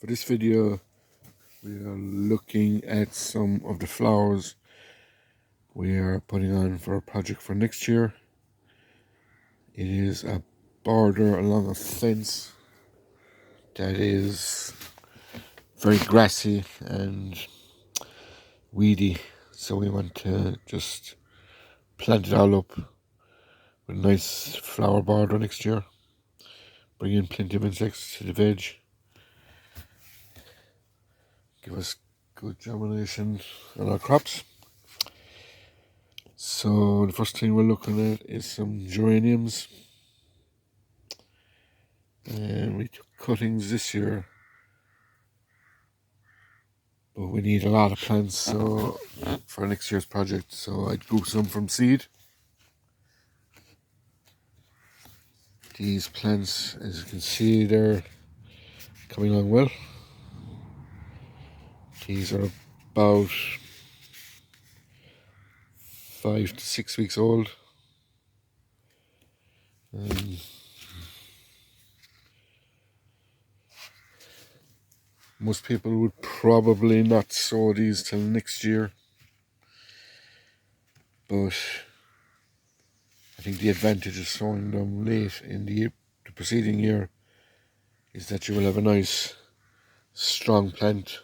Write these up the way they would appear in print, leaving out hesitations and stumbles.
this video we are looking at some of the flowers we are putting on for a project for next year. It is a border along a fence that is very grassy and weedy, so we want to just plant it all up with a nice flower border next year, bring in plenty of insects to the veg, give us good germination on our crops. So the first thing we're looking at is some geraniums, and we took cuttings this year, but we need a lot of plants so for next year's project, so I grew some from seed. These plants, as you can see, they're coming along well. These are about 5 to 6 weeks old. Most people would probably not sow these till next year, but I think the advantage of sowing them late in the preceding year is that you will have a nice strong plant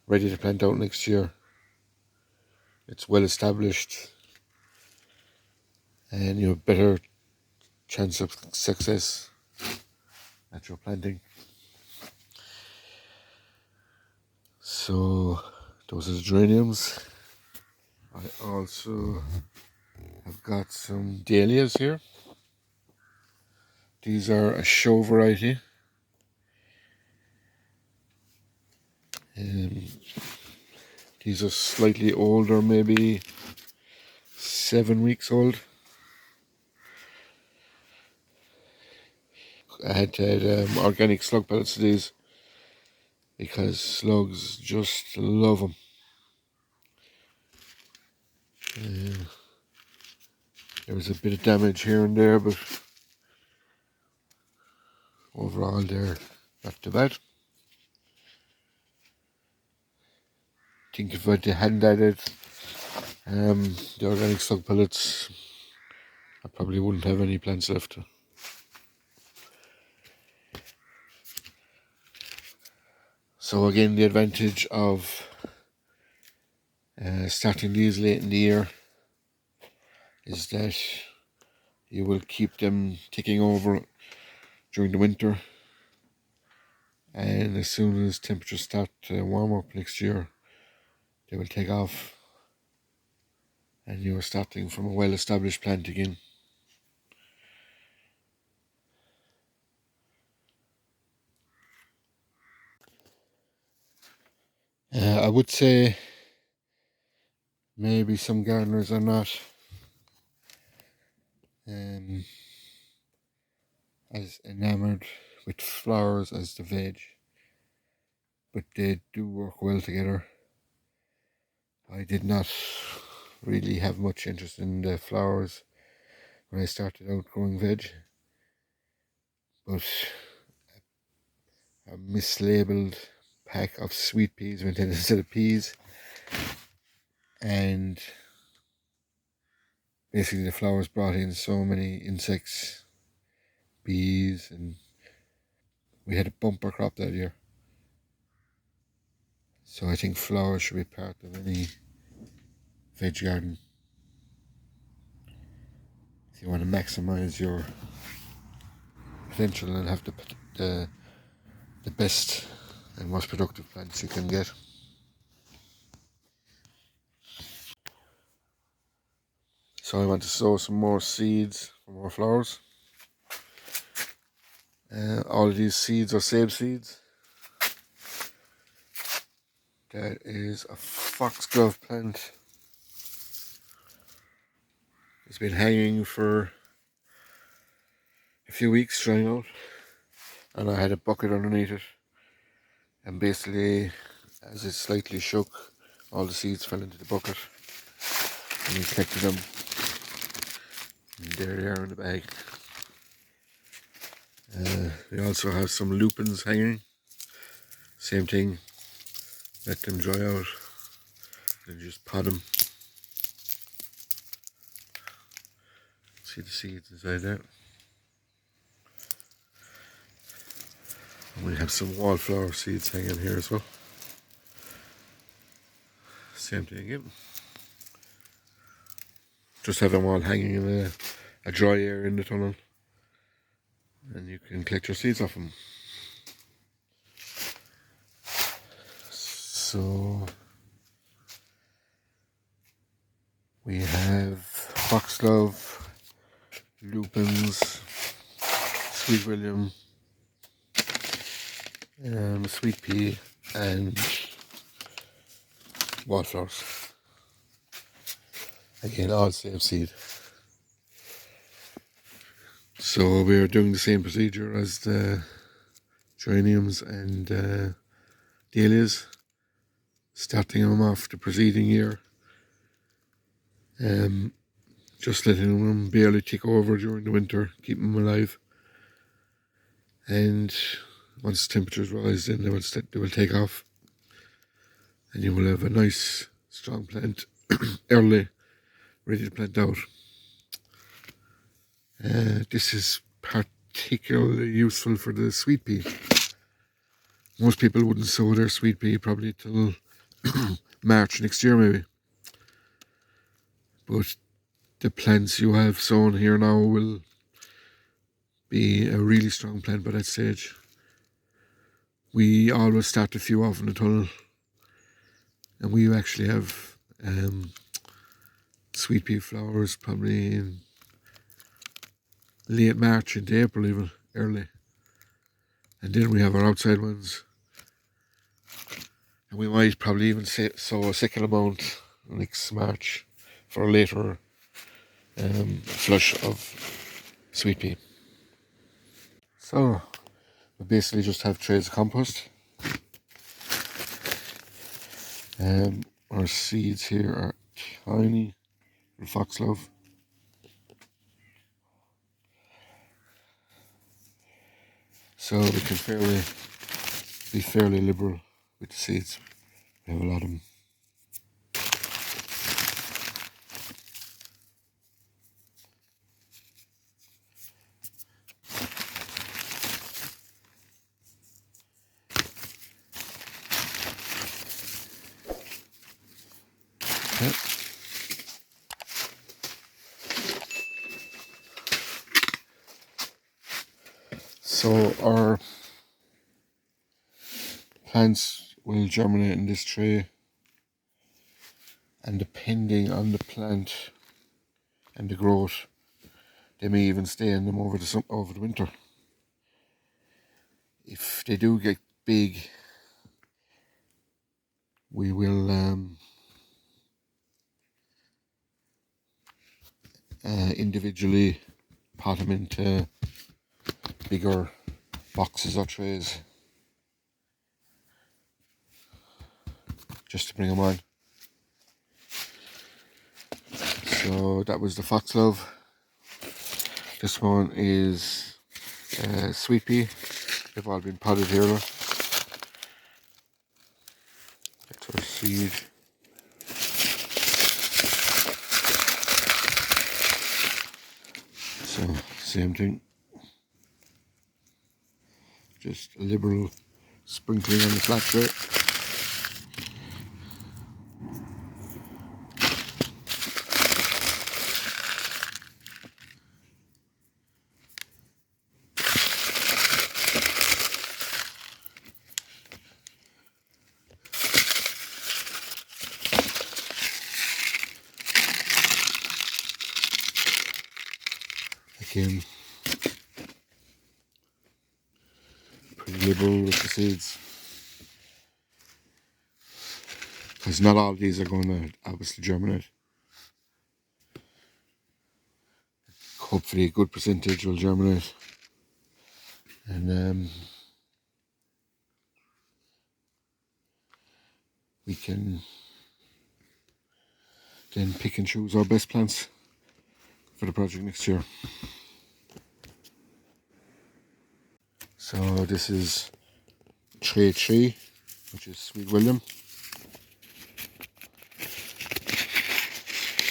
ready to plant out next year. It's well established and you have better chance of success at your planting. So those are the geraniums. I also have got some dahlias here. These are a show variety. These are slightly older, maybe 7 weeks old. I had to add organic slug pellets to these because slugs just love them. There was a bit of damage here and there, but overall they're not too bad. I think if I hadn't added the organic slug pellets, I probably wouldn't have any plants left. So again, the advantage of starting these late in the year is that you will keep them ticking over during the winter, and as soon as temperatures start to warm up next year, they will take off and you are starting from a well-established plant again. I would say maybe some gardeners are not as enamored with flowers as the veg, but they do work well together. I did not really have much interest in the flowers when I started out growing veg, but a mislabeled pack of sweet peas went in instead of peas, and basically the flowers brought in so many insects, bees, and we had a bumper crop that year. So I think flowers should be part of any veg garden if you want to maximize your potential and have the best and most productive plants you can get. So I want to sow some more seeds for more flowers. All of these seeds are save seeds. That is a foxglove plant. It's been hanging for a few weeks drying out, and I had a bucket underneath it, and basically as it slightly shook, all the seeds fell into the bucket and we collected them, and there they are in the bag. We also have some lupins hanging. Same thing, let them dry out, then just pot them. See the seeds inside there. And we have some wallflower seeds hanging here as well. Same thing again. Just have them all hanging in a dry area in the tunnel, and you can collect your seeds off them. So we have foxglove, lupins, sweet william, sweet pea, and wallflowers. Again, all same seed. So we're doing the same procedure as the geraniums and dahlias, starting them off the preceding year, just letting them barely tick over during the winter, keep them alive. And once temperatures rise, then they will take off, and you will have a nice strong plant early, ready to plant out. This is particularly useful for the sweet pea. Most people wouldn't sow their sweet pea probably till March next year maybe. But the plants you have sown here now will be a really strong plant by that stage. We always start a few off in the tunnel, and we actually have sweet pea flowers probably in late March into April, even early. And then we have our outside ones, and we might probably even sow a second amount next March for a later flush of sweet pea. So we basically just have trays of compost. Our seeds here are tiny for foxglove. So we can be fairly liberal with the seeds. We have a lot of them. Okay. So our plants will germinate in this tray, and depending on the plant and the growth, they may even stay in them over the winter. If they do get big, we will individually pot them into bigger boxes or trays just to bring them on. So that was the foxglove. This one is sweet pea. They've all been potted here. Look. That's our seed. So same thing. Just a liberal sprinkling on the flat tray. Again, pretty liberal with the seeds, because not all of these are going to obviously germinate. Hopefully a good percentage will germinate, and we can then pick and choose our best plants for the project next year. So this is tray 3. which is Sweet William.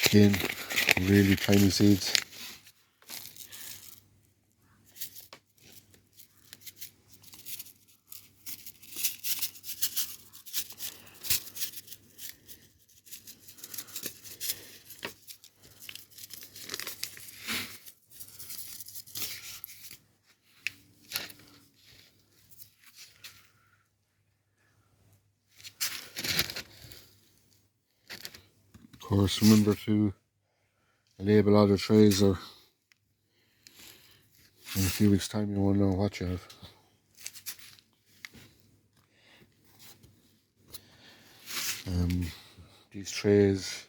Again, really tiny seeds. Of course, remember to label all the trays, or in a few weeks' time you won't know what you have. These trays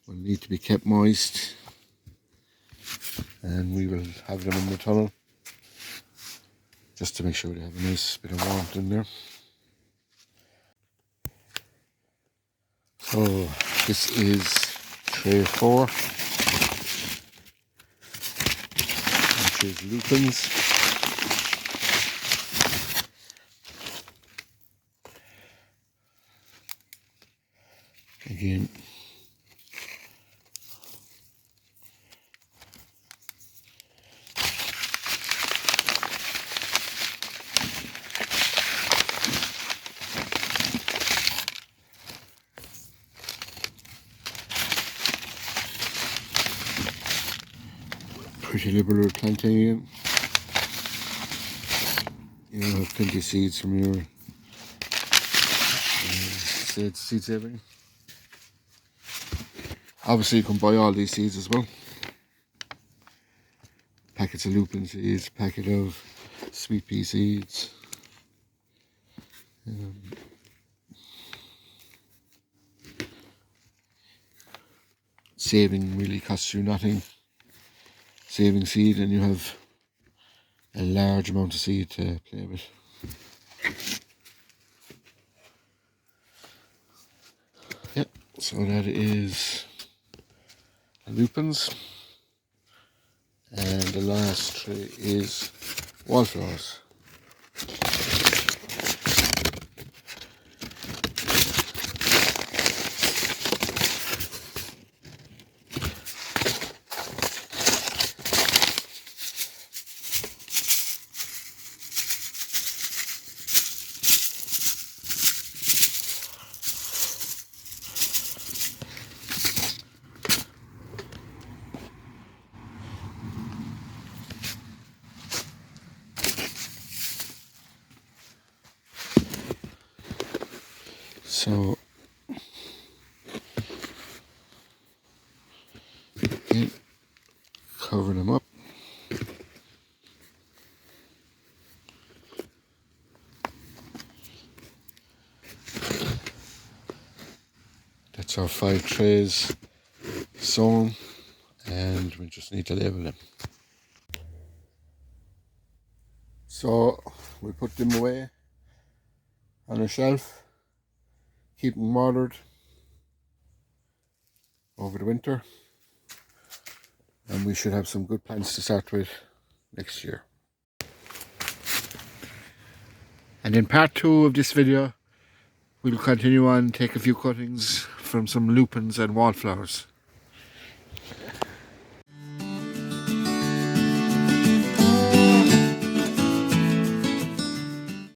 will need to be kept moist, and we will have them in the tunnel just to make sure they have a nice bit of warmth in there. So this is tray 4, which is lupins. Again, pretty liberal with planting again. You have plenty of seeds from your seed saving. Obviously you can buy all these seeds as well. Packets of lupin seeds, packet of sweet pea seeds. Saving really costs you nothing. Saving seed, and you have a large amount of seed to play with. Yep, so that is lupins, and the last tray is wallflowers. So again, cover them up. That's our 5 trays sown, and we just need to label them. So we put them away on a shelf, keep them watered over the winter, and we should have some good plants to start with next year. And in part 2 of this video, we'll continue on, take a few cuttings from some lupins and wallflowers.